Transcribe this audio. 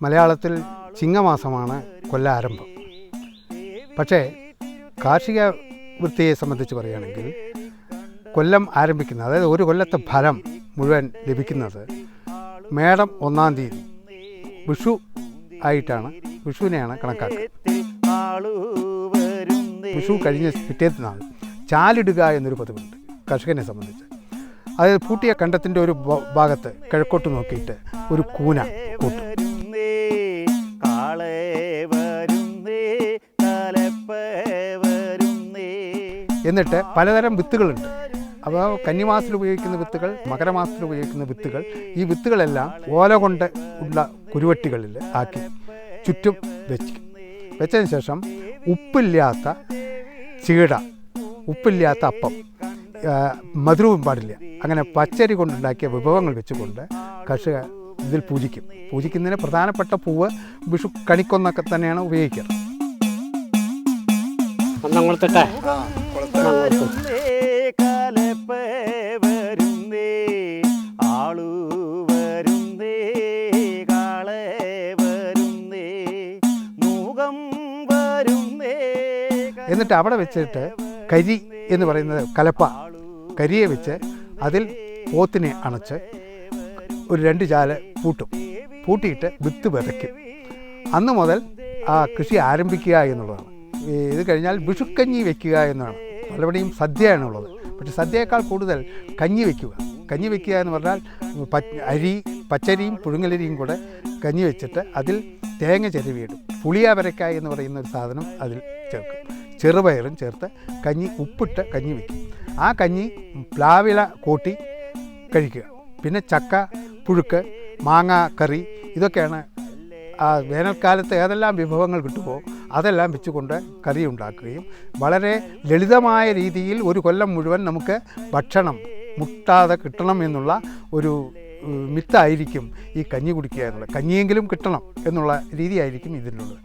മലയാളത്തിൽ ചിങ്ങമാസമാണ് കൊല്ലാരംഭം. പക്ഷേ കാർഷിക വൃത്തിയെ സംബന്ധിച്ച് പറയുകയാണെങ്കിൽ കൊല്ലം ആരംഭിക്കുന്നത്, അതായത് ഒരു കൊല്ലത്തെ ഫലം മുഴുവൻ ലഭിക്കുന്നത് മേടം 1-ാം തീയതി വിഷു ആയിട്ടാണ്. വിഷുവിനെയാണ് കണക്കാക്കുക. വിഷു കഴിഞ്ഞ പിറ്റേത്തെ നാൾ ചാലിടുക എന്നൊരു പതിവുണ്ട് കർഷകനെ സംബന്ധിച്ച്. അതായത് പൂട്ടിയ കണ്ടത്തിൻ്റെ ഒരു ഭാഗത്ത് കിഴക്കോട്ട് നോക്കിയിട്ട് ഒരു കൂന കൂട്ടും. എന്നിട്ട് പലതരം വിത്തുകളുണ്ട്. അപ്പോൾ കന്നിമാസത്തിൽ ഉപയോഗിക്കുന്ന വിത്തുകൾ, മകരമാസത്തിൽ ഉപയോഗിക്കുന്ന വിത്തുകൾ, ഈ വിത്തുകളെല്ലാം ഓല കൊണ്ട് ഉള്ള കുരുവട്ടികളിൽ ആക്കി ചുറ്റും വെച്ചതിന് ശേഷം ഉപ്പില്ലാത്ത ചീട, ഉപ്പില്ലാത്ത അപ്പം, മധുരവും പാടില്ല, അങ്ങനെ പച്ചരി കൊണ്ടുണ്ടാക്കിയ വിഭവങ്ങൾ വെച്ചുകൊണ്ട് കർഷകർ ഇതിൽ പൂജിക്കും. പൂജിക്കുന്നതിന് പ്രധാനപ്പെട്ട പൂവ് വിഷു കണിക്കൊന്നൊക്കെ തന്നെയാണ് ഉപയോഗിക്കുക. എന്നിട്ട് അവിടെ വെച്ചിട്ട് കരി എന്ന് പറയുന്നത് കലപ്പ, കരിയെ വെച്ച് അതിൽ പോത്തിനെ അണച്ച് ഒരു 2 ചാല് പൂട്ടിയിട്ട് വിത്ത് വിതയ്ക്കും. അന്ന് മുതൽ ആ കൃഷി ആരംഭിക്കുക എന്നുള്ളതാണ്. ഇത് കഴിഞ്ഞാൽ വിഷുക്കഞ്ഞി വയ്ക്കുക എന്നാണ്. പലവിടെയും സദ്യയാണുള്ളത്. പക്ഷേ സദ്യയേക്കാൾ കൂടുതൽ കഞ്ഞി വയ്ക്കുക. കഞ്ഞി വയ്ക്കുക എന്ന് പറഞ്ഞാൽ പച്ചരിയും പുഴുങ്ങലരിയും കൂടെ കഞ്ഞി വെച്ചിട്ട് അതിൽ തേങ്ങ ചിരവിയിടും. പുളിയാവരക്കായ എന്ന് പറയുന്ന ഒരു സാധനം അതിൽ ചേർക്കും. ചെറുപയറും ചേർത്ത് കഞ്ഞി, ഉപ്പിട്ട് കഞ്ഞി വയ്ക്കും. ആ കഞ്ഞി പ്ലാവില കൂട്ടി കഴിക്കുക. പിന്നെ ചക്ക പുഴുക്ക്, മാങ്ങ കറി, ഇതൊക്കെയാണ് ആ വേനൽക്കാലത്ത് ഏതെല്ലാം വിഭവങ്ങൾ കിട്ടുമോ അതെല്ലാം വെച്ചുകൊണ്ട് കറി ഉണ്ടാക്കുകയും വളരെ ലളിതമായ രീതിയിൽ ഒരു കൊല്ലം മുഴുവൻ നമുക്ക് ഭക്ഷണം മുട്ടാതെ കിട്ടണം എന്നുള്ള ഒരു മിത്തായിരിക്കും ഈ കഞ്ഞി കുടിക്കുക എന്നുള്ളത്. കഞ്ഞിയെങ്കിലും കിട്ടണം എന്നുള്ള രീതിയായിരിക്കും ഇതിനുള്ളത്.